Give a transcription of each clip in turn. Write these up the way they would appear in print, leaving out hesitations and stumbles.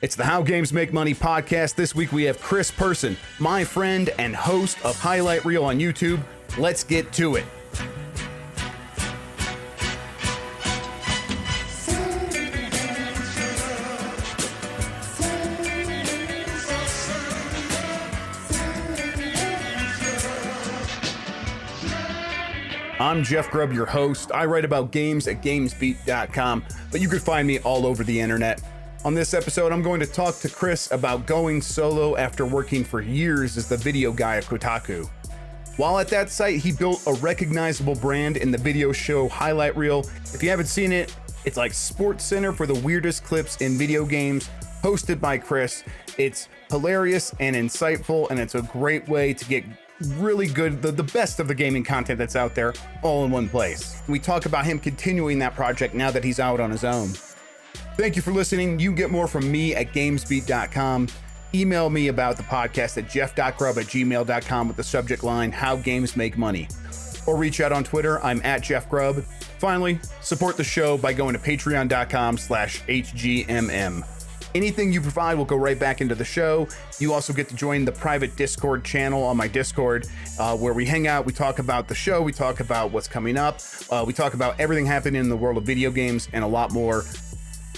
It's the How Games Make Money podcast. This week we have Chris Person, my friend and host of Highlight Reel on YouTube. Let's get to it. I'm Jeff Grubb, your host. I write about games at gamesbeat.com, but you can find me all over the internet. On this episode, I'm going to talk to Chris about going solo after working for years as the video guy at Kotaku. While at that site, he built a recognizable brand in the video show Highlight Reel. If you haven't seen it, it's like Sportscenter for the weirdest clips in video games, hosted by Chris. It's hilarious and insightful, and it's a great way to get really good, the best of the gaming content that's out there all in one place. We talk about him continuing that project now that he's out on his own. Thank you for listening. You can get more from me at gamesbeat.com. Email me about the podcast at jeff.grubb@gmail.com with the subject line, How Games Make Money. Or reach out on Twitter. I'm at Jeff Grubb. Finally, support the show by going to patreon.com/HGMM. Anything you provide will go right back into the show. You also get to join the private Discord channel on my Discord, where we hang out, we talk about the show, we talk about what's coming up, we talk about everything happening in the world of video games and a lot more.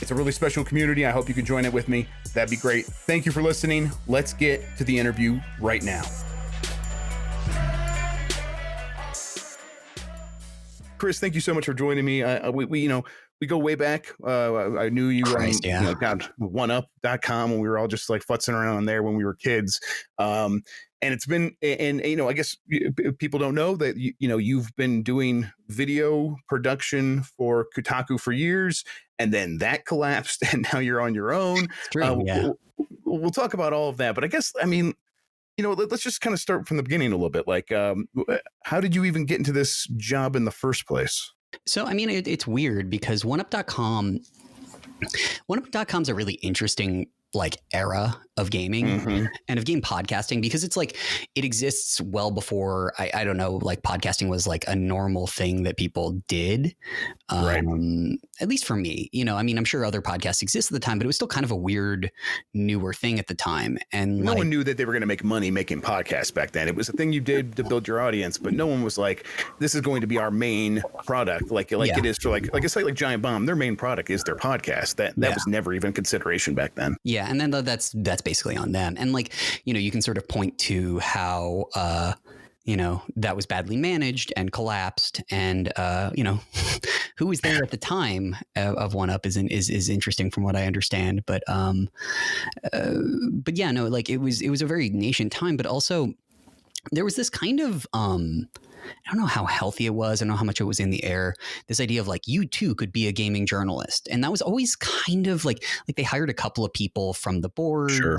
It's a really special community. I hope you can join it with me. That'd be great. Thank you for listening. Let's get to the interview right now. Chris, thank you so much for joining me. We go way back. I knew you got 1up.com when we were all just like futzing around on there when we were kids. And it's been, I guess people don't know that, you've been doing video production for Kotaku for years, and then that collapsed and now you're on your own. It's true, yeah. We'll talk about all of that, but I guess, let's just kind of start from the beginning a little bit. Like, how did you even get into this job in the first place? So, it's weird because 1up.com is a really interesting era of gaming and of game podcasting, because it's like it exists well before podcasting was like a normal thing that people did. Right. At least for me, I'm sure other podcasts exist at the time, but it was still kind of a weird, newer thing at the time. And no one knew that they were going to make money making podcasts back then. It was a thing you did to build your audience, but no one was like, this is going to be our main product. It is for like a site like Giant Bomb. Their main product is their podcast. That was never even consideration back then. Yeah. And then that's basically on them. And you can sort of point to how, that was badly managed and collapsed. And, who was there at the time of 1up is interesting from what I understand. But yeah, no, it was a very nascent time, but also there was this kind of, I don't know how healthy it was. I don't know how much it was in the air. This idea of you too could be a gaming journalist. And that was always kind of like they hired a couple of people from the boards, sure.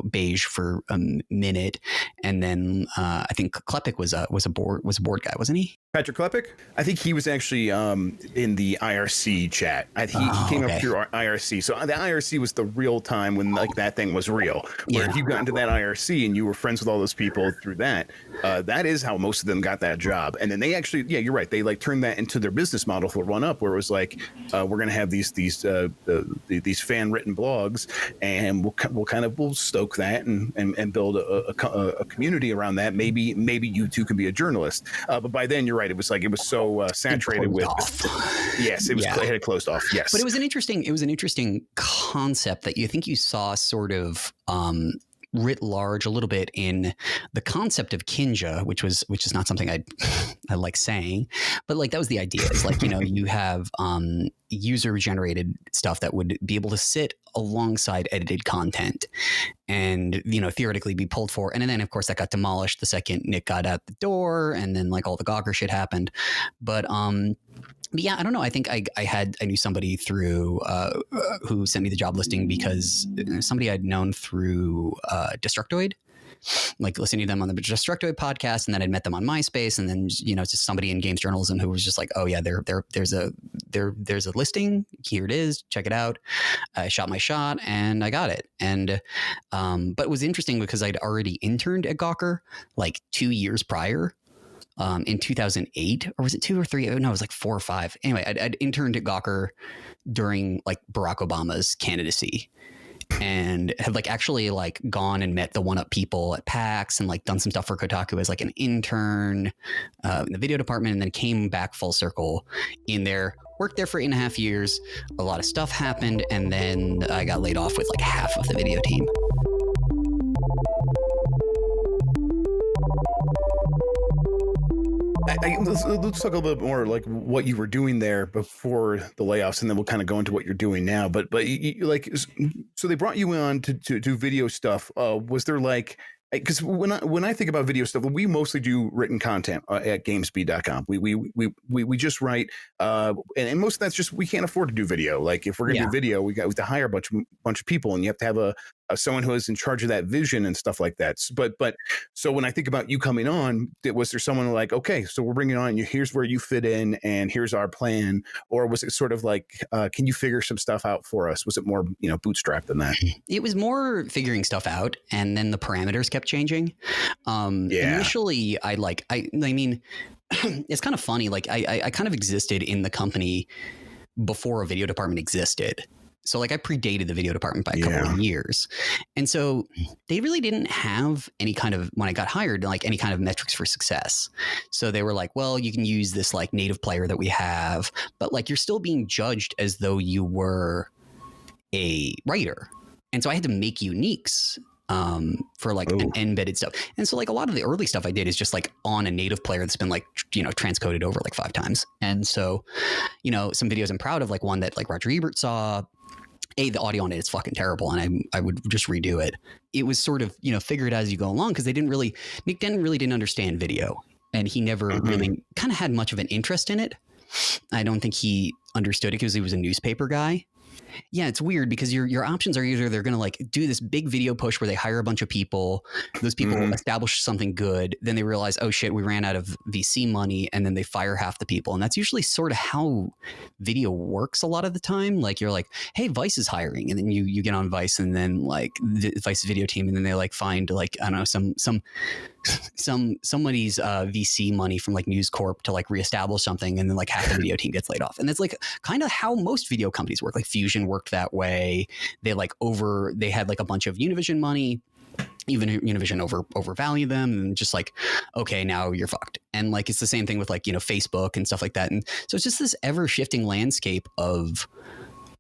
Beige for a minute. And then I think Klepek was a board guy, wasn't he? Patrick Klepek? I think he was actually in the IRC chat. He came up through IRC. So the IRC was the real time when that thing was real. Where if you got into that IRC and you were friends with all those people through that, that is how most of them got that job. And then they actually, yeah, you're right. They turned that into their business model for 1up, where it was we're going to have these fan written blogs, and we'll stoke that and build a community around that. Maybe you too can be a journalist. But by then, you're right. It was so saturated with. Yes, it was. It had closed off. Yes, but it was an interesting concept that you think you saw sort of writ large a little bit in the concept of Kinja, which is not something I like saying, but that was the idea. It's you have user generated stuff that would be able to sit alongside edited content and theoretically be pulled for. And then of course that got demolished the second Nick got out the door, and then all the Gawker shit happened. But yeah, I don't know. I think I knew somebody through who sent me the job listing because somebody I'd known through Destructoid, listening to them on the Destructoid podcast, and then I'd met them on MySpace, and then it's just somebody in games journalism who was just like, oh yeah, there's a listing, here it is, check it out. I shot my shot and I got it. And but it was interesting because I'd already interned at Gawker 2 years prior. in 2008, or was it 2 or 3? No, it was like 4 or 5. Anyway, I'd interned at Gawker during like Barack Obama's candidacy, and had like actually like gone and met the One Up people at PAX and like done some stuff for Kotaku as like an intern in the video department, and then came back full circle in there, worked there for 8.5 years. A lot of stuff happened, and then I got laid off with like half of the video team. Let's talk a little bit more like what you were doing there before the layoffs, and then we'll kind of go into what you're doing now. But like, so they brought you on to do video stuff. Was there like, because when I think about video stuff, we mostly do written content at gamespeed.com. We just write, and most of that's just, we can't afford to do video. Like if we're gonna do video, we have to hire a bunch of people, and you have to have someone who is in charge of that vision and stuff like that. But so when I think about you coming on, was there someone like, okay, so we're bringing on you, here's where you fit in, and here's our plan? Or was it sort of like, can you figure some stuff out for us? Was it more, bootstrapped than that? It was more figuring stuff out, and then the parameters kept changing. Initially, I mean, it's kind of funny. Like I kind of existed in the company before a video department existed. So like I predated the video department by a couple of years. And so they really didn't have any kind of, when I got hired, like any kind of metrics for success. So they were like, well, you can use this like native player that we have, but like you're still being judged as though you were a writer. And so I had to make uniques for like an embedded stuff. And so like a lot of the early stuff I did is just like on a native player that's been like, transcoded over like 5 times. And so, some videos I'm proud of, like one that like Roger Ebert saw, the audio on it is fucking terrible, and I would just redo it. It was sort of, figure it out as you go along, because Nick Denton really didn't understand video, and he never really kind of had much of an interest in it. I don't think he understood it because he was a newspaper guy. Yeah, it's weird because your options are either they're going to like do this big video push where they hire a bunch of people, those people establish something good, then they realize, oh shit, we ran out of VC money, and then they fire half the people. And that's usually sort of how video works a lot of the time. Like you're like, hey, Vice is hiring, and then you get on Vice, and then like the Vice video team, and then they like find like, I don't know, somebody's VC money from like News Corp to like reestablish something, and then like half the video team gets laid off. And that's like kind of how most video companies work. Like Fusion worked that way. They had like a bunch of Univision money, even Univision overvalued them, and just like, okay, now you're fucked. And like it's the same thing with like Facebook and stuff like that. And so it's just this ever shifting landscape of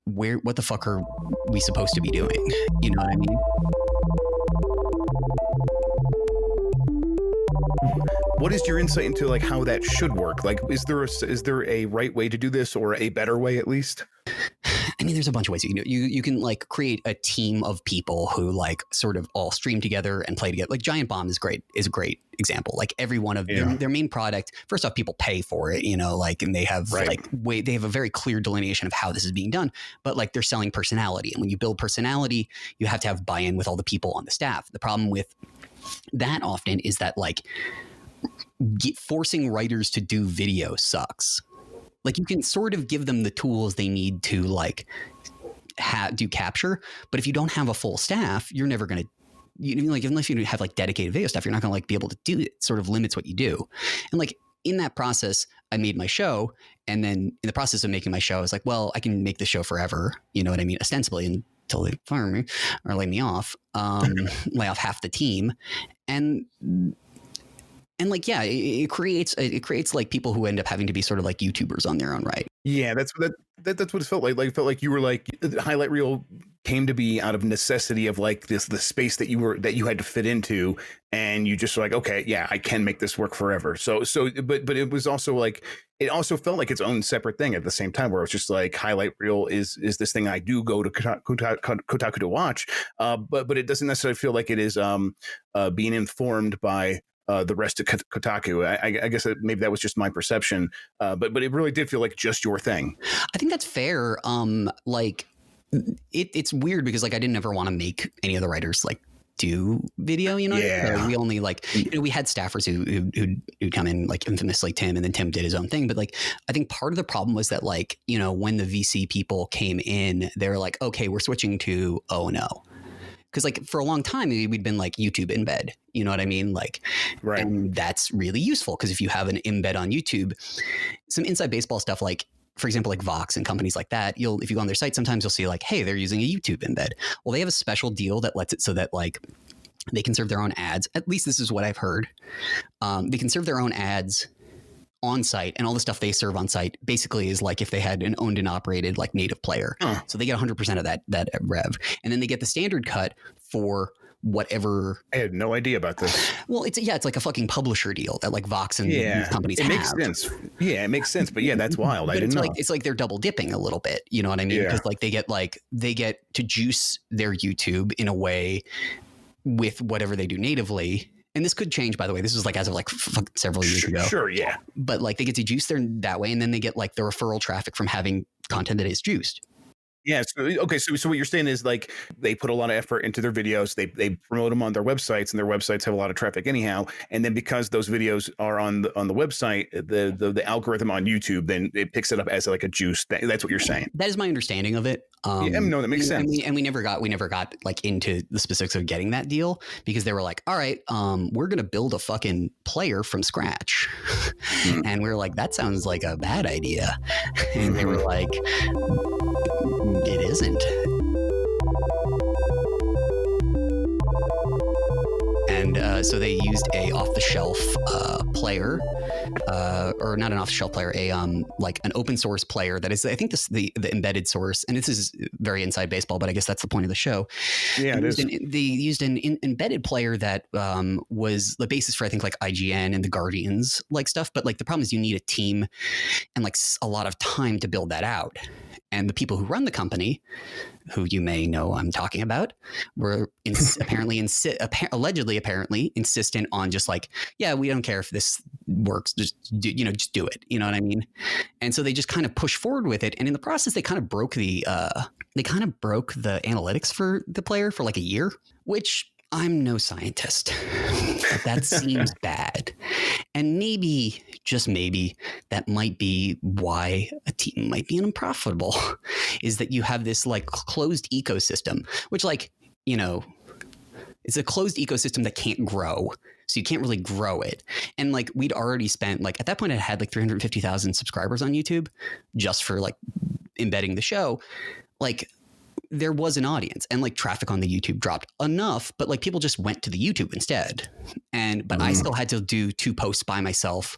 what the fuck are we supposed to be doing? You know what I mean? What is your insight into like how that should work? Like, is there a right way to do this, or a better way at least? I mean, there's a bunch of ways you can do it. You can like create a team of people who like sort of all stream together and play together. Like Giant Bomb is a great example. Like every one of their main product, first off, people pay for it, like, and they have they have a very clear delineation of how this is being done, but like they're selling personality. And when you build personality, you have to have buy-in with all the people on the staff. The problem with that often is that like forcing writers to do video sucks. Like you can sort of give them the tools they need to like do capture, but if you don't have a full staff, you're never going to, like, unless you have like dedicated video stuff, you're not going to like be able to do it. It sort of limits what you do. And like in that process, I made my show. And then in the process of making my show, I was like, well, I can make the show forever. You know what I mean? Ostensibly, until they fire me or lay me off, lay off half the team. And like, yeah, it creates like people who end up having to be sort of like YouTubers on their own right. Yeah, that's what it felt like. Like, it felt like you were like, the highlight reel came to be out of necessity of like the space that you had to fit into, and you just were like, okay, yeah, I can make this work forever. But it was also like, it also felt like its own separate thing at the same time, where it's just like highlight reel is this thing I do go to Kotaku to watch, but it doesn't necessarily feel like it is being informed by the rest of Kotaku. I guess maybe that was just my perception, but it really did feel like just your thing. I think that's fair. Like it's weird because like I didn't ever want to make any of the writers like do video, Yeah. So we only like, we had staffers who'd come in, like infamously Tim, and then Tim did his own thing. But like, I think part of the problem was that like, when the VC people came in, they were like, okay, we're switching to O&O. Because like for a long time, we'd been like YouTube embed, you know what I mean? Like, right. And that's really useful because if you have an embed on YouTube, some inside baseball stuff, like for example, like Vox and companies like that, if you go on their site, sometimes you'll see like, hey, they're using a YouTube embed. Well, they have a special deal that lets it so that like they can serve their own ads. At least this is what I've heard. They can serve their own ads on site, and all the stuff they serve on site basically is like if they had an owned and operated like native player. So they get 100% of that rev, and then they get the standard cut for whatever. I had no idea about this. Well, it's like a fucking publisher deal that like Vox and these companies have. It makes sense. Yeah, it makes sense. But yeah, that's wild. I didn't know. It's like they're double dipping a little bit. You know what I mean? Because like they get to juice their YouTube in a way with whatever they do natively. And this could change, by the way. This was like as of like several years ago. Sure, yeah. But like they get to juice that way, and then they get like the referral traffic from having content that is juiced. Yeah. So what you're saying is like they put a lot of effort into their videos. They promote them on their websites, and their websites have a lot of traffic anyhow. And then because those videos are on the website, the algorithm on YouTube then it picks it up as like a juice. That's what you're saying. That is my understanding of it. No, that makes sense. And we never got like into the specifics of getting that deal because they were like, all right, we're gonna build a fucking player from scratch, and we were like, that sounds like a bad idea, and they were like, it isn't. And so they used a off-the-shelf player, or not an off-the-shelf player, like an open source player that is, I think this the embedded source, and this is very inside baseball, but I guess that's the point of the show. Yeah, they used an embedded player that was the basis for I think like IGN and the Guardians like stuff, but like the problem is you need a team and like a lot of time to build that out. And the people who run the company, who you may know I'm talking about, were allegedly insistent on just like, yeah, we don't care if this works, just do it. You know what I mean? And so they just kind of push forward with it. And in the process, they kind of broke the analytics for the player for like a year, which I'm no scientist, but that seems bad. And maybe, just maybe, that might be why a team might be unprofitable, is that you have this like closed ecosystem, which like, it's a closed ecosystem that can't grow. So you can't really grow it. And like we'd already spent like at that point I had like 350,000 subscribers on YouTube just for like embedding the show. Like there was an audience and like traffic on the YouTube dropped enough, but like people just went to the YouTube instead. But I still had to do 2 posts by myself,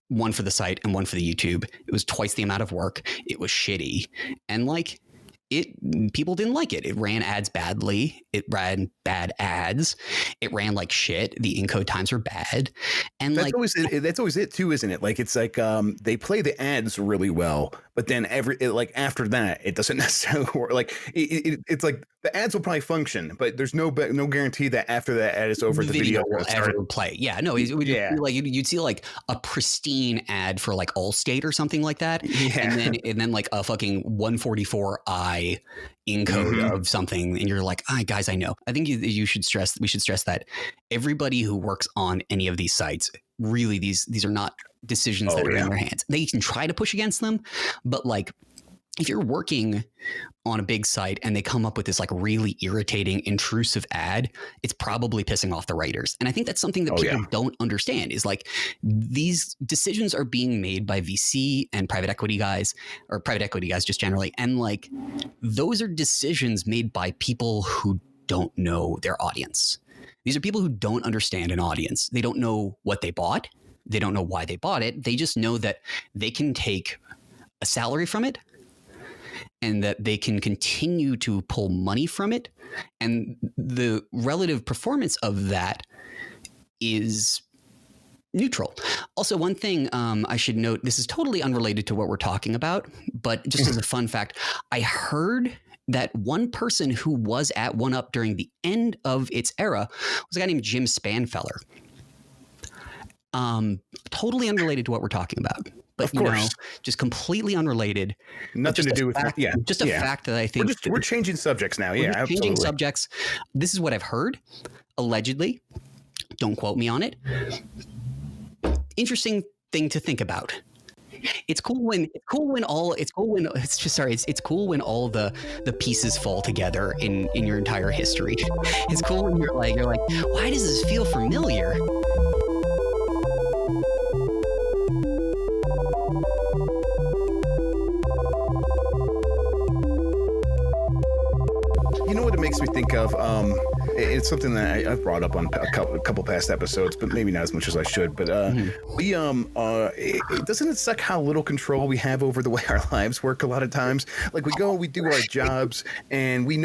one for the site and one for the YouTube. It was twice the amount of work. It was shitty. And like people didn't like it. It ran ads badly. It ran bad ads. It ran like shit. The encode times were bad. And that's always it too, isn't it? Like it's like they play the ads really well, but then after that, it doesn't necessarily work. Like it's like the ads will probably function, but there's no guarantee that after that ad is over, the video will ever play. Yeah, no, you'd see like a pristine ad for like Allstate or something like that, and then like a fucking 144i encode of something, and you're like, guys, I know. I think we should stress that everybody who works on any of these sites, really, these are not decisions that are in their hands. They can try to push against them, but like if you're working on a big site and they come up with this like really irritating, intrusive ad, it's probably pissing off the writers. And I think that's something that people don't understand is like these decisions are being made by VC and private equity guys just generally. And like those are decisions made by people who don't know their audience. These are people who don't understand an audience. They don't know what they bought. They don't know why they bought it. They just know that they can take a salary from it, and that they can continue to pull money from it. And the relative performance of that is neutral. Also, one thing I should note, this is totally unrelated to what we're talking about, but just as a fun fact, I heard that one person who was at 1UP during the end of its era was a guy named Jim Spanfeller. Totally unrelated to what we're talking about. But, just completely unrelated. Nothing to do with that. Yeah. Just a fact that I think we're changing subjects now. Yeah, absolutely. Changing subjects. This is what I've heard, allegedly. Don't quote me on it. Interesting thing to think about. It's cool when it's cool when all the pieces fall together in your entire history. It's cool when you're like, why does this feel familiar? You know what it makes me think of? It's something that I've brought up on a couple past episodes, but maybe not as much as I should. But doesn't it suck how little control we have over the way our lives work a lot of times? Like we do our jobs, and we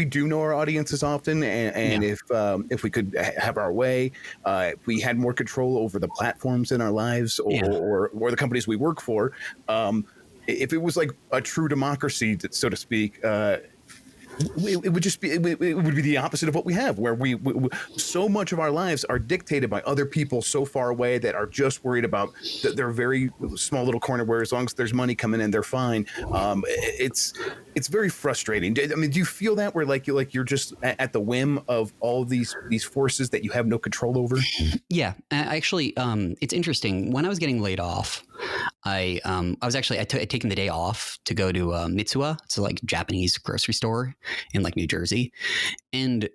do know our audiences often, and if we could have our way, if we had more control over the platforms in our lives or the companies we work for, if it was like a true democracy, so to speak. It would just be it would be the opposite of what we have, where we so much of our lives are dictated by other people so far away that are just worried about their very small little corner, where as long as there's money coming in, they're fine. It's very frustrating. I mean, do you feel that where you're just at the whim of all these forces that you have no control over? Yeah, actually, it's interesting. When I was getting laid off, I'd taken the day off to go to Mitsuwa. It's a Japanese grocery store in New Jersey. And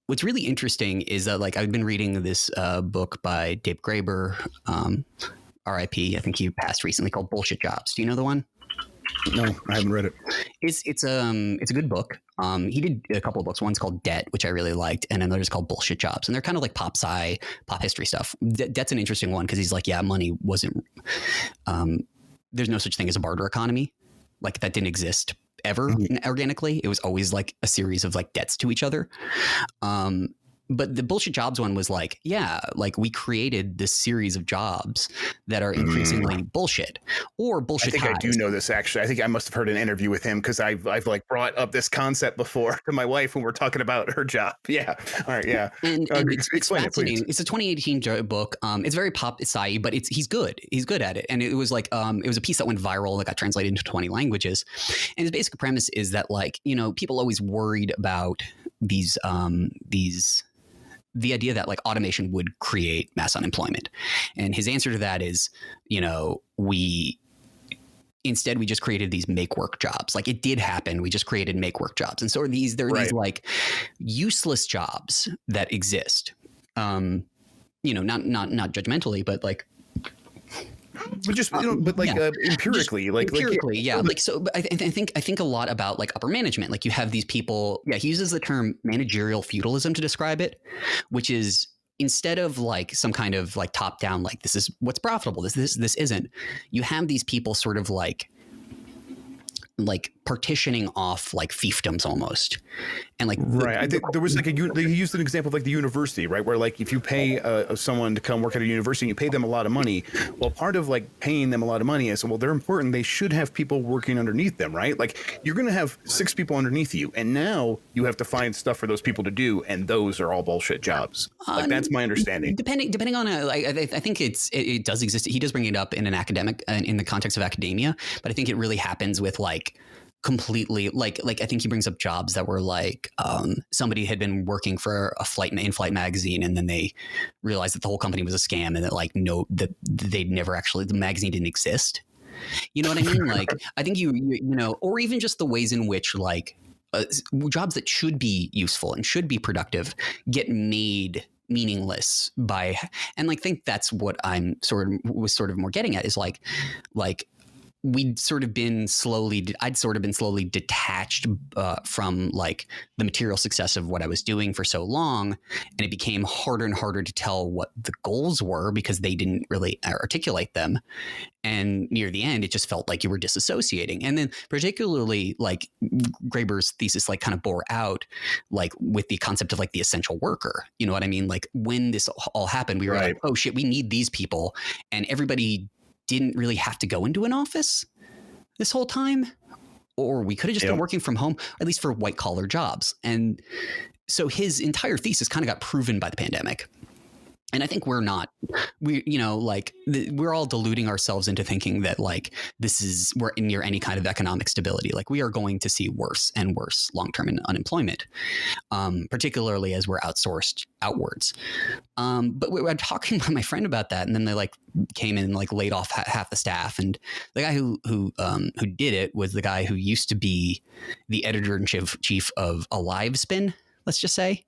what's really interesting is that I've been reading this book by Dave Graeber, RIP. I think he passed recently, called Bullshit Jobs. Do you know the one? No, I haven't read it. It's a good book. He did a couple of books. One's called Debt, which I really liked, and another's called Bullshit Jobs. And they're kind of like pop history stuff. Debt's an interesting one because he's like, yeah, money wasn't. There's no such thing as a barter economy. That didn't exist ever organically. It was always a series of debts to each other. But the Bullshit Jobs one was we created this series of jobs that are increasingly bullshit or bullshit. I think I do know this, actually. I think I must have heard an interview with him because I've brought up this concept before to my wife when we're talking about her job. Yeah. All right. Yeah. And it's fascinating. It's a 2018 book. It's very pop sci, but he's good. He's good at it. And it was it was a piece that went viral that got translated into 20 languages. And his basic premise is that people always worried about the idea that automation would create mass unemployment. And his answer to that is, we just created these make work jobs. It did happen. We just created make work jobs. And so these useless jobs that exist. Not judgmentally, but empirically, empirically. But I think a lot about upper management. You have these people. Yeah, he uses the term managerial feudalism to describe it, which is instead of some kind of top down, this is what's profitable. This isn't. You have these people sort of partitioning off fiefdoms almost. And right. I think there was he used an example of the university, right? Where if you pay someone to come work at a university, you pay them a lot of money. Well, part of paying them a lot of money is, well, they're important. They should have people working underneath them, right? You're going to have 6 people underneath you, and now you have to find stuff for those people to do, and those are all bullshit jobs. That's my understanding. Depending on I think it does exist. He does bring it up in an academic in the context of academia, but I think it really happens with completely I think he brings up jobs that were somebody had been working for an in-flight magazine, and then they realized that the whole company was a scam, and that they'd never actually, the magazine didn't exist. You know what I mean? I think or even just the ways in which jobs that should be useful and should be productive get made meaningless by, and think that's what I'm sort of more getting at is I'd sort of been slowly detached from the material success of what I was doing for so long. And it became harder and harder to tell what the goals were because they didn't really articulate them. And near the end, it just felt like you were disassociating. And then particularly Graeber's thesis, kind of bore out with the concept of the essential worker. You know what I mean? When this all happened, we were right. Oh shit, we need these people. And everybody didn't really have to go into an office this whole time, or we could have just been working from home, at least for white collar jobs. And so his entire thesis kind of got proven by the pandemic. And I think we're all deluding ourselves into thinking that like we're near any kind of economic stability. Like we are going to see worse and worse long-term in unemployment, particularly as we're outsourced outwards. But I'm talking to my friend about that, and then they like came in and like laid off half the staff. And the guy who did it was the guy who used to be the editor-in-chief of Alive Spin. Let's just say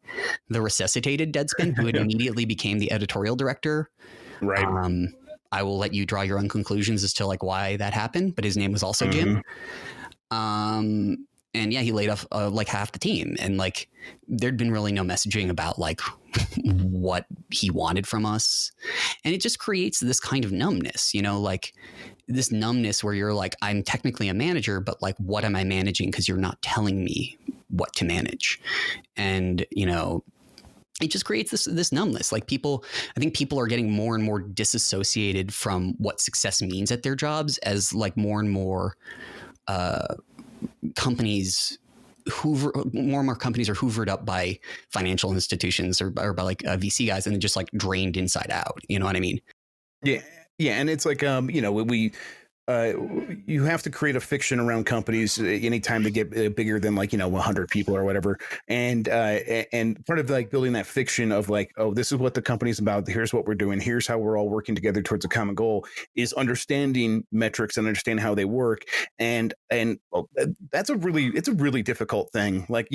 the resuscitated Deadspin, who had immediately became the editorial director. Right. I will let you draw your own conclusions as to like why that happened, but his name was also Jim. And yeah, he laid off like half the team, and like there'd been really no messaging about like what he wanted from us. And it just creates this kind of numbness, like this numbness where you're like, I'm technically a manager, but like, what am I managing? Because you're not telling me what to manage. And, it just creates this numbness. Like I think people are getting more and more disassociated from what success means at their jobs, as like more and more companies more and more companies are hoovered up by financial institutions or by like VC guys, and then just like drained inside out. You know what I mean? Yeah. Yeah. And it's like, you have to create a fiction around companies anytime they get bigger than like, 100 people or whatever. And part of like building that fiction of like, oh, this is what the company's about. Here's what we're doing. Here's how we're all working together towards a common goal, is understanding metrics and understand how they work. And it's a really difficult thing. Like,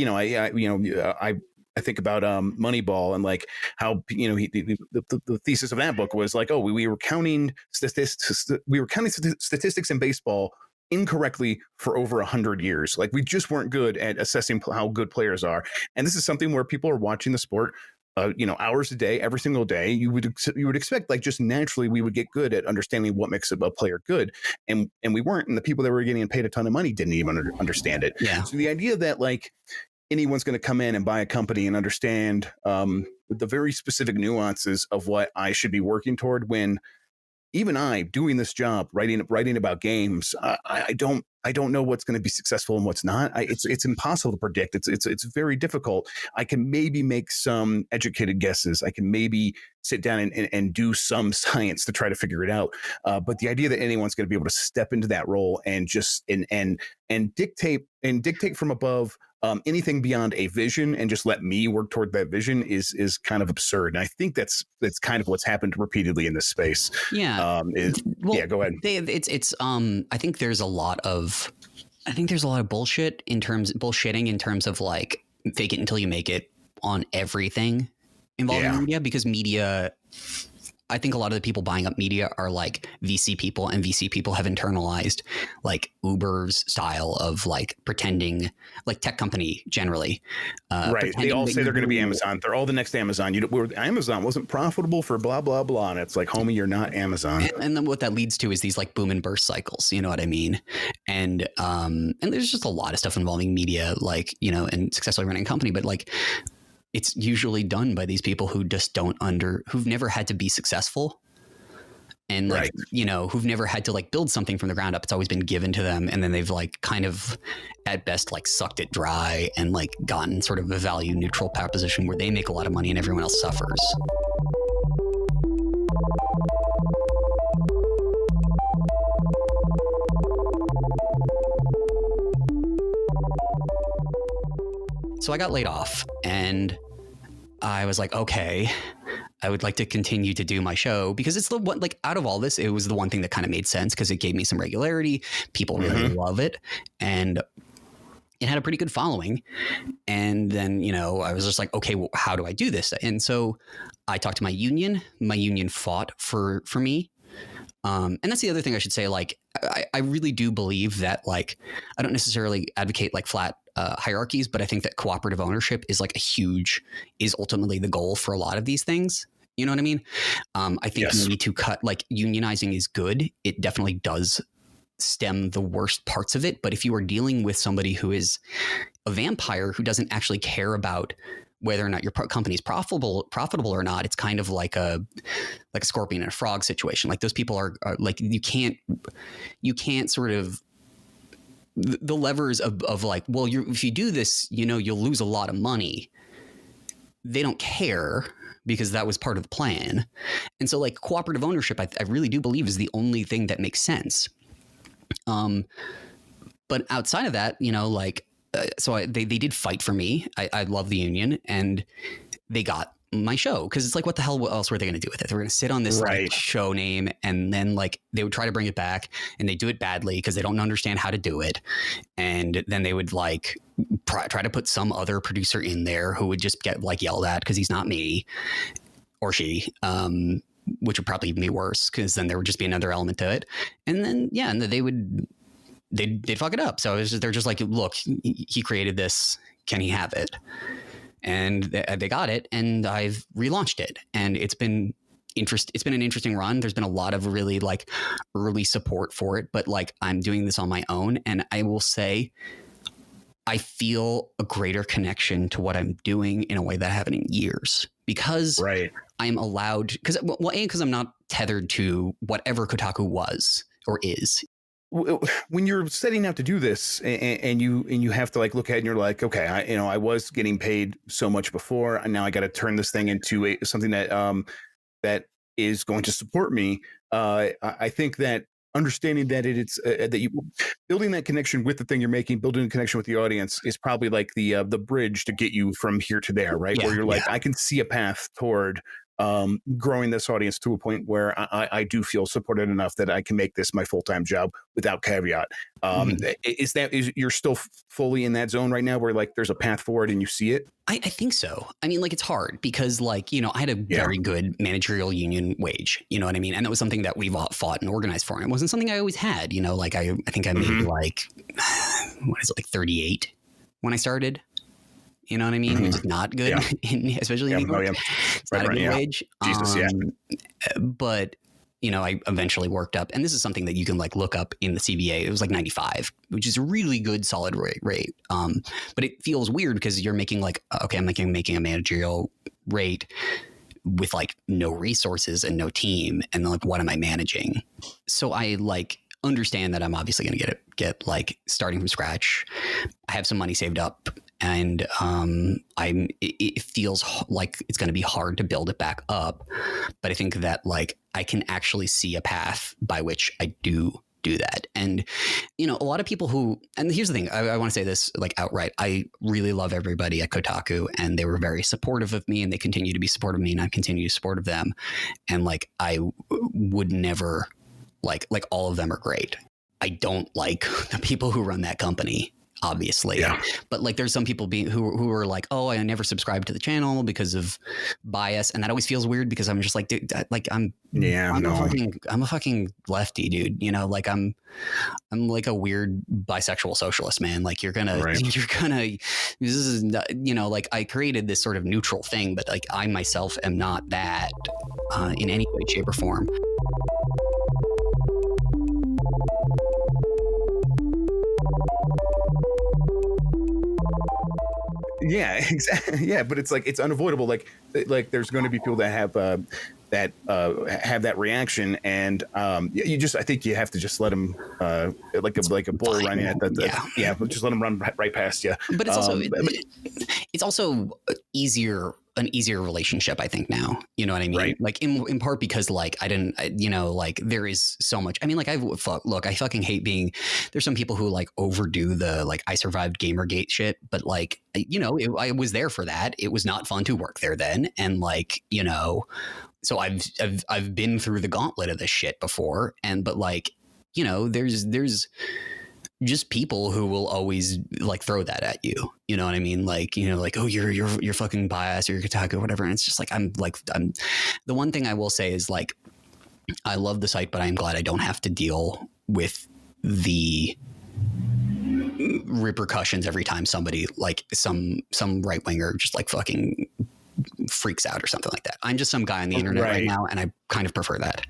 I think about Moneyball and like how the thesis of that book was like, oh, we were counting statistics in baseball incorrectly for over 100 years. Like we just weren't good at assessing how good players are. And this is something where people are watching the sport hours a day, every single day. You would expect like just naturally we would get good at understanding what makes a player good, and we weren't. And the people that were getting paid a ton of money didn't even understand it. Yeah. So the idea that like anyone's going to come in and buy a company and understand the very specific nuances of what I should be working toward, when even I, doing this job, writing about games, I don't know what's going to be successful and what's not. It's impossible to predict. It's very difficult. I can maybe make some educated guesses. I can maybe sit down and do some science to try to figure it out. But the idea that anyone's going to be able to step into that role and just and dictate from above anything beyond a vision and just let me work toward that vision is kind of absurd. And I think that's kind of what's happened repeatedly in this space. Yeah. Yeah, go ahead. I think there's a lot of bullshitting in terms of like fake it until you make it on everything involving media, because media, I think a lot of the people buying up media are like VC people, and VC people have internalized like Uber's style of like pretending, like tech company generally. Right. They all say they're going to be Amazon. They're all the next Amazon. Amazon wasn't profitable for blah, blah, blah. And it's like, homie, you're not Amazon. And then what that leads to is these like boom and burst cycles. You know what I mean? And there's just a lot of stuff involving media, like, and successfully running a company, but like, it's usually done by these people who just who've never had to be successful, and like, who've never had to like build something from the ground up. It's always been given to them. And then they've like kind of at best like sucked it dry and like gotten sort of a value neutral proposition where they make a lot of money and everyone else suffers. So I got laid off, and I was like, okay, I would like to continue to do my show, because it's the one, like out of all this, it was the one thing that kind of made sense because it gave me some regularity. People really love it. And it had a pretty good following. And then, I was just like, okay, well, how do I do this? And so I talked to my union. My union fought for me. And that's the other thing I should say. Like, I really do believe that, like, I don't necessarily advocate like flat hierarchies, but I think that cooperative ownership is like is ultimately the goal for a lot of these things. You know what I mean? I think you need to cut, like, unionizing is good. It definitely does stem the worst parts of it. But if you are dealing with somebody who is a vampire who doesn't actually care about whether or not your company is profitable or not, it's kind of like a scorpion and a frog situation. Like, those people are like, you can't sort of, the levers of like, well, if you do this, you'll lose a lot of money. They don't care, because that was part of the plan. And so like cooperative ownership, I really do believe is the only thing that makes sense. But outside of that, like, they did fight for me. I love the union, and they got my show, because it's like, what the hell else were they going to do with it? They were going to sit on this like, show name, and then like they would try to bring it back, and they do it badly because they don't understand how to do it. And then they would like try to put some other producer in there who would just get like yelled at because he's not me or she, which would probably be worse, because then there would just be another element to it. And then and they'd fuck it up. So they're just like, look, he created this, can he have it? And they got it, and I've relaunched it, and it's been an interesting run. There's been a lot of really like early support for it, but like I'm doing this on my own, and I will say I feel a greater connection to what I'm doing in a way that I haven't in years, because I'm allowed, because I'm not tethered to whatever Kotaku was or is. When you're setting out to do this, and you have to like look at it and you're like, okay, I was getting paid so much before, and now I got to turn this thing into something that that is going to support me. I think that understanding that it's that you building that connection with the thing you're making, building a connection with the audience is probably like the bridge to get you from here to there, right? Where you're like, I can see a path toward growing this audience to a point where I do feel supported enough that I can make this my full-time job without caveat. Is you're still fully in that zone right now where like there's a path forward and you see it? I think so. I mean, like, it's hard because like, I had a very good managerial union wage, you know what I mean? And it was something that we fought and organized for. And it wasn't something I always had, like I think I made like, what is it, like 38 when I started? You know what I mean? Which is not good, especially in New York. It's not a good wage. Jesus, But, I eventually worked up, and this is something that you can like look up in the CBA. It was like 95, which is a really good solid rate. But it feels weird because you're making like, okay, I'm making a managerial rate with like no resources and no team. And like, what am I managing? So I like understand that I'm obviously going to get like starting from scratch. I have some money saved up, and it feels like it's going to be hard to build it back up. But I think that like I can actually see a path by which I do that. And, a lot of people and here's the thing, I want to say this like outright. I really love everybody at Kotaku, and they were very supportive of me, and they continue to be supportive of me, and I continue to be supportive of them. And like, I would never like all of them are great. I don't like the people who run that company, obviously. But like, there's some people who are like, oh, I never subscribed to the channel because of bias. And that always feels weird because I'm just like, dude, like I'm a fucking lefty, dude. Like I'm like a weird bisexual socialist, man. Like you're gonna, this is, like I created this sort of neutral thing, but like I myself am not that in any way, shape or form. Yeah, exactly. Yeah, but it's like it's unavoidable. Like there's going to be people that have that reaction, and I think you have to just let them like a bull running at just let them run right past you. But it's also an easier relationship, I think now, you know what I mean? Right. Like in part because like I didn't, like there is so much. I mean, like I fucking hate there's some people who like overdo the like I survived Gamergate shit, but like I was there for that. It was not fun to work there then, and like so I've been through the gauntlet of this shit before, but like there's just people who will always like throw that at you. You know what I mean? Like, like, oh, you're fucking biased or you're Kotaku or whatever. And it's just like, I'm the one thing I will say is like, I love the site, but I'm glad I don't have to deal with the repercussions every time somebody like some right winger just like fucking freaks out or something like that. I'm just some guy on the internet right now, and I kind of prefer that.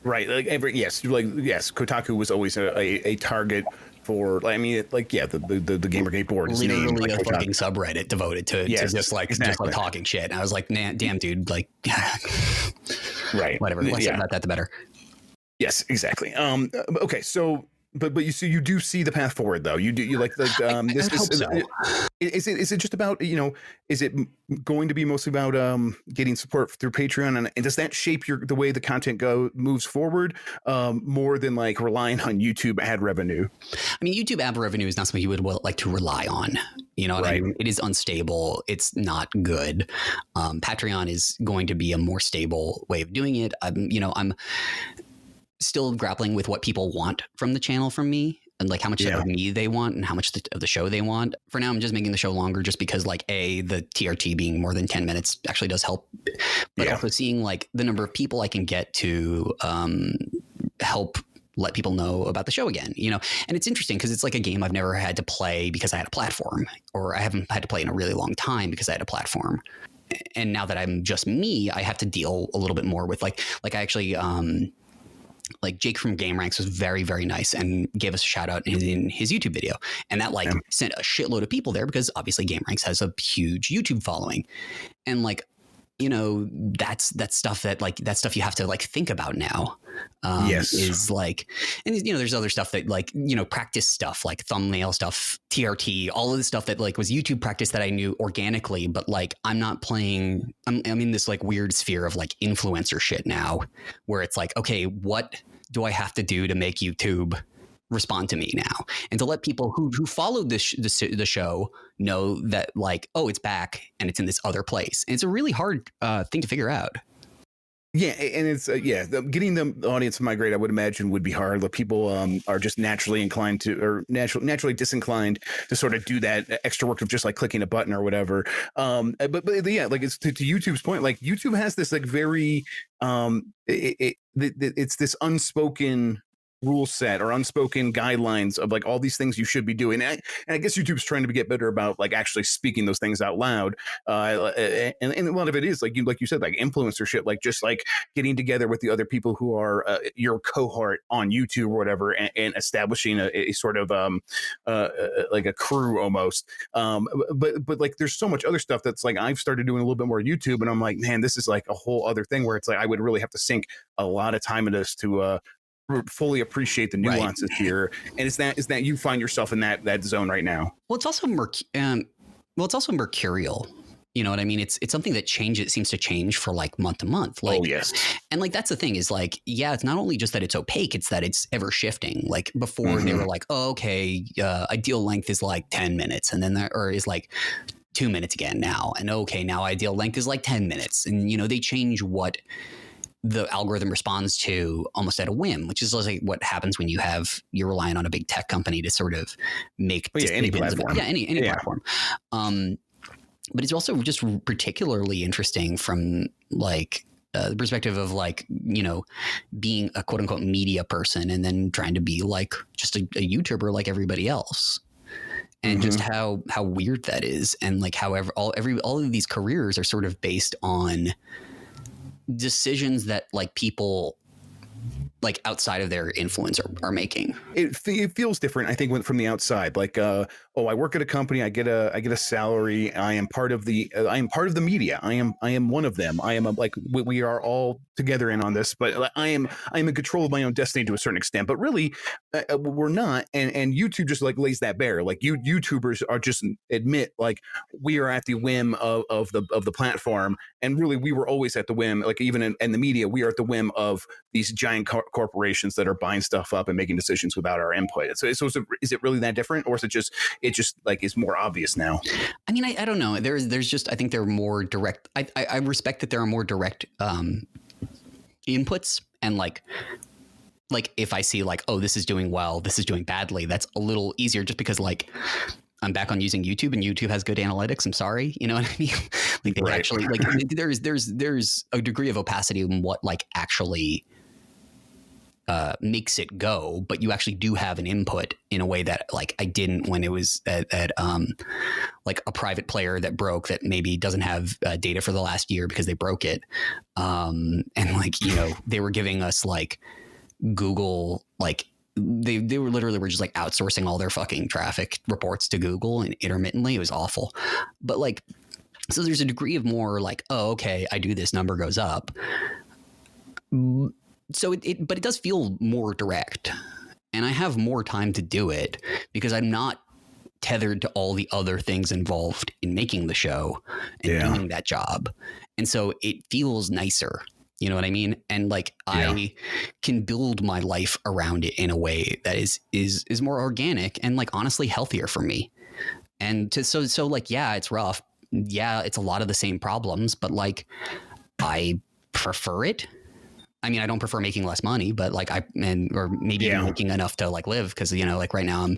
Right. Like Kotaku was always a target for, I mean, like, the Gamergate board is literally named, like, a fucking subreddit devoted to just like talking shit. And I was like, nah, damn, dude, like, right. Whatever. Less about that, the better. Yes, exactly. Okay. So But you do see the path forward though. You like this I hope so. Is it just about, is it going to be mostly about getting support through Patreon, and does that shape the way the content moves forward more than like relying on YouTube ad revenue? I mean, YouTube ad revenue is not something you would like to rely on. You know what I mean? It is unstable. It's not good. Patreon is going to be a more stable way of doing it. I'm still grappling with what people want from the channel from me, and like how much of me they want and how much of the show they want. For now, I'm just making the show longer just because like the TRT being more than 10 minutes actually does help, but also seeing like the number of people I can get to help let people know about the show again, and it's interesting because it's like a game I've never had to play because I had a platform, or I haven't had to play in a really long time because I had a platform. And now that I'm just me, I have to deal a little bit more with like I actually, like Jake from Gamergate was very, very nice and gave us a shout out in his YouTube video. And that like sent a shitload of people there because obviously Gamergate has a huge YouTube following. And like, that's stuff that stuff you have to like think about now. Is like, and there's other stuff that like, practice stuff like thumbnail stuff, TRT, all of the stuff that like was YouTube practice that I knew organically, but like I'm in this like weird sphere of like influencer shit now where it's like, okay, what do I have to do to make YouTube respond to me now, and to let people who followed the show know that like, oh, it's back and it's in this other place. And it's a really hard thing to figure out. Yeah, and it's getting the audience to migrate, I would imagine, would be hard. The people are just naturally inclined to, or naturally disinclined to sort of do that extra work of just like clicking a button or whatever. But yeah, like it's to YouTube's point, like YouTube has this like very it's this unspoken rule set or unspoken guidelines of like all these things you should be doing. And I guess YouTube's trying to get better about like actually speaking those things out loud. And a lot of it is like you said, like influencer shit, like just like getting together with the other people who are your cohort on YouTube or whatever, and establishing a sort of like a crew almost. But like there's so much other stuff that's like I've started doing a little bit more YouTube, and I'm like, man, this is like a whole other thing where it's like I would really have to sink a lot of time into this to fully appreciate the nuances here. And is that you find yourself in that zone right now? Well, it's also mercurial. You know what I mean? It's something that changes. It seems to change for like month to month. Like, oh yes. And like that's the thing is like, yeah, it's not only just that it's opaque, it's that it's ever shifting. Like before they were like, oh, okay, ideal length is like 10 minutes, and then there is like 2 minutes again now, and okay, now ideal length is like 10 minutes, and they change what the algorithm responds to almost at a whim, which is like what happens when you're relying on a big tech company to sort of make any platform. Any platform. But it's also just particularly interesting from like the perspective of like, being a quote unquote media person and then trying to be like just a YouTuber like everybody else. And just how weird that is. And like, however, all of these careers are sort of based on decisions that like people like outside of their influence are making. It feels different, I think, from the outside. Like, I work at a company. I get a salary. I am part of the media. I am one of them. I am like we are all together in on this. But I am in control of my own destiny to a certain extent. But really, we're not. And YouTube just like lays that bare. Like YouTubers are just admit like we are at the whim of the platform. And really, we were always at the whim. Like even in the media, we are at the whim of these giant corporations that are buying stuff up and making decisions without our input. So is it really that different, or is it just like is more obvious now? I mean, I don't know. There's just I think they're more direct. I respect that there are more direct inputs, and like if I see like, oh, this is doing well, this is doing badly, that's a little easier just because like I'm back on using YouTube and YouTube has good analytics. I'm sorry. You know what I mean? Like they actually like there's a degree of opacity in what like actually makes it go, but you actually do have an input in a way that like I didn't when it was at like a private player that broke that maybe doesn't have data for the last year because they broke it. And like, they were giving us like Google, like they were literally just like outsourcing all their fucking traffic reports to Google and intermittently. It was awful. But like, so there's a degree of more like, oh, okay, I do this, number goes up. So but it does feel more direct. and I have more time to do it because I'm not tethered to all the other things involved in making the show and doing that job. And so it feels nicer. You know what I mean? And like I can build my life around it in a way that is more organic and like honestly healthier for me. And so like, yeah, it's rough. Yeah, it's a lot of the same problems, but like I prefer it. I mean, I don't prefer making less money, but like or maybe even making enough to like live. Cause you know, like right now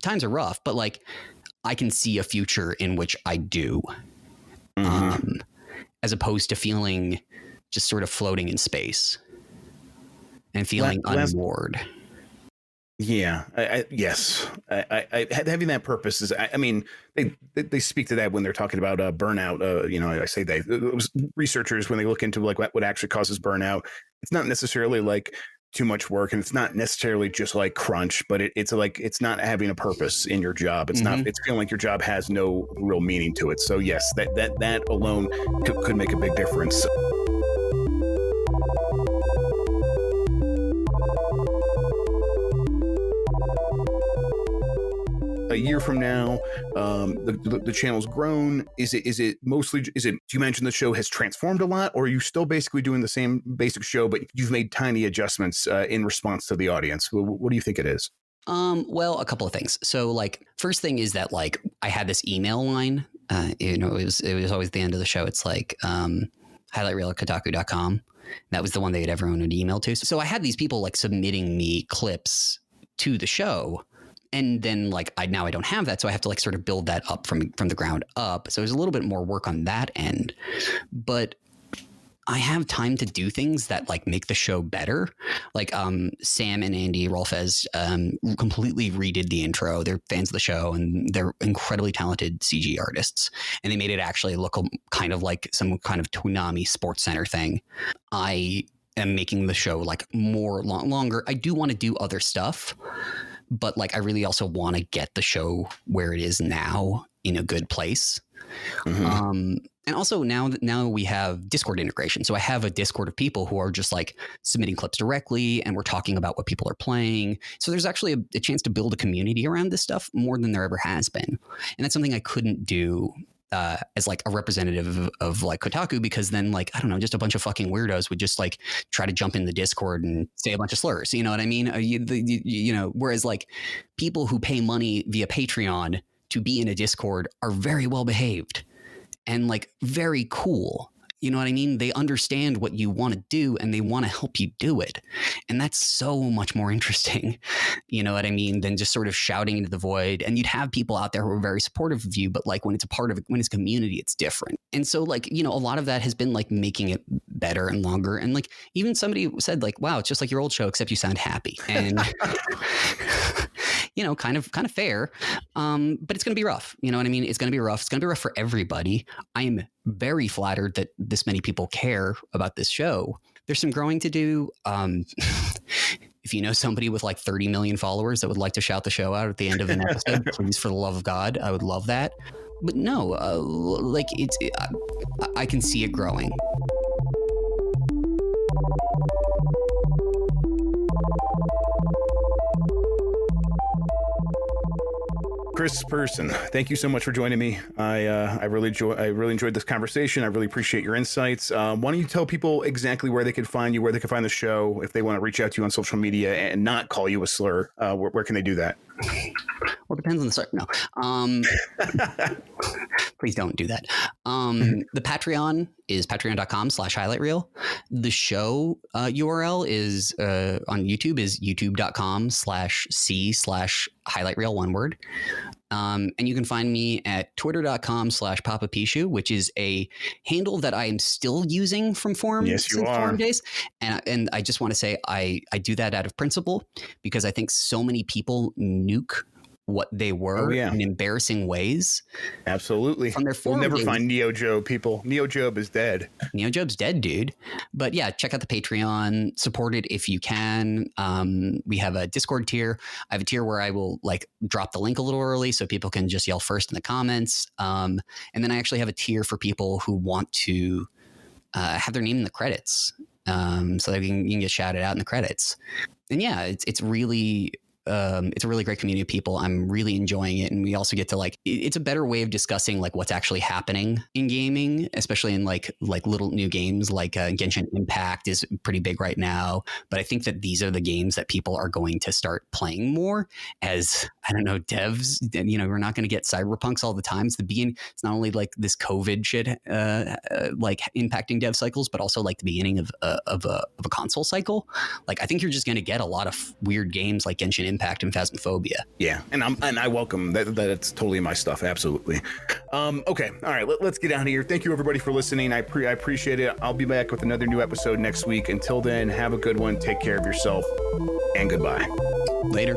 times are rough, but like I can see a future in which I do, as opposed to feeling just sort of floating in space and feeling unmoored. Yeah. Yes. Having that purpose is, I mean, they speak to that when they're talking about burnout. You know, I say researchers, when they look into like what actually causes burnout, it's not necessarily like too much work, and it's not necessarily just like crunch, but it's like, it's not having a purpose in your job. It's not, it's feeling like your job has no real meaning to it. So yes, that alone could make a big difference. A year from now, the channel's grown. Is it mostly, do you mention the show has transformed a lot, or are you still basically doing the same basic show, but you've made tiny adjustments in response to the audience? What do you think it is? Well, a couple of things. So like, first thing is that like I had this email line, you know, it was always the end of the show. It's like, highlight reel at Kotaku.com. That was the one that everyone would email to. So I had these people like submitting me clips to the show. And then like I don't have that. So I have to like sort of build that up from the ground up. So there's a little bit more work on that end, but I have time to do things that like make the show better. Like Sam and Andy Rolfez completely redid the intro. They're fans of the show and they're incredibly talented CG artists. And they made it actually look kind of like some kind of Toonami Sports Center thing. I am making the show like more longer. I do want to do other stuff, but like I really also want to get the show where it is now in a good place. And also now we have Discord integration. So I have a Discord of people who are just like submitting clips directly, and we're talking about what people are playing. So there's actually a chance to build a community around this stuff more than there ever has been. And that's something I couldn't do as like a representative of like Kotaku, because then like, I don't know, just a bunch of fucking weirdos would just like try to jump in the Discord and say a bunch of slurs. You know what I mean? You know, whereas like people who pay money via Patreon to be in a Discord are very well behaved and like very cool. You know what I mean? They understand what you want to do and they want to help you do it. And that's so much more interesting, you know what I mean, than just sort of shouting into the void. And you'd have people out there who are very supportive of you, but like when it's a part of it, when it's community, it's different. And so like, you know, a lot of that has been like making it better and longer. And like even somebody said like, wow, it's just like your old show, except you sound happy. And you know, kind of fair. But it's going to be rough. You know what I mean? It's going to be rough. It's going to be rough for everybody. I am very flattered that this many people care about this show. There's some growing to do. If you know somebody with like 30 million followers that would like to shout the show out at the end of an episode, please, for the love of God, I would love that. But no, like I can see it growing. Chris Person, thank you so much for joining me. I really enjoyed this conversation. I really appreciate your insights. Why don't you tell people exactly where they can find you, where they can find the show, if they want to reach out to you on social media and not call you a slur? Where can they do that? Well, it depends on the slur. No. Please don't do that. The Patreon is patreon.com/highlight reel. The show URL is on YouTube is youtube.com/c/highlight reel, one word. And you can find me at twitter.com/papapishu, which is a handle that I am still using from forum. Yes, you are. Forum days. And I just want to say I do that out of principle because I think so many people nuke what they were in embarrassing ways. Absolutely. From their We'll never days. find Neo Job, people. Neo Job is dead. Neo Job's dead, dude. But yeah, check out the Patreon, support it if you can. We have a Discord tier. I have a tier where I will like drop the link a little early so people can just yell first in the comments. And then I actually have a tier for people who want to have their name in the credits, so that you can get shouted out in the credits. And yeah, it's really it's a really great community of people. I'm really enjoying it. And we also get to like, it's a better way of discussing like what's actually happening in gaming, especially in like little new games like Genshin Impact is pretty big right now. But I think that these are the games that people are going to start playing more as, I don't know, devs, you know, we're not going to get cyberpunks all the time. It's not only like this COVID shit like impacting dev cycles, but also like the beginning of a console cycle. Like, I think you're just going to get a lot of weird games like Genshin Impact and Phasmophobia. Yeah, and I welcome that. That's totally my stuff. Absolutely. Okay, all right. Let's get out of here. Thank you everybody for listening. I appreciate it. I'll be back with another new episode next week. Until then, have a good one. Take care of yourself, and goodbye. Later.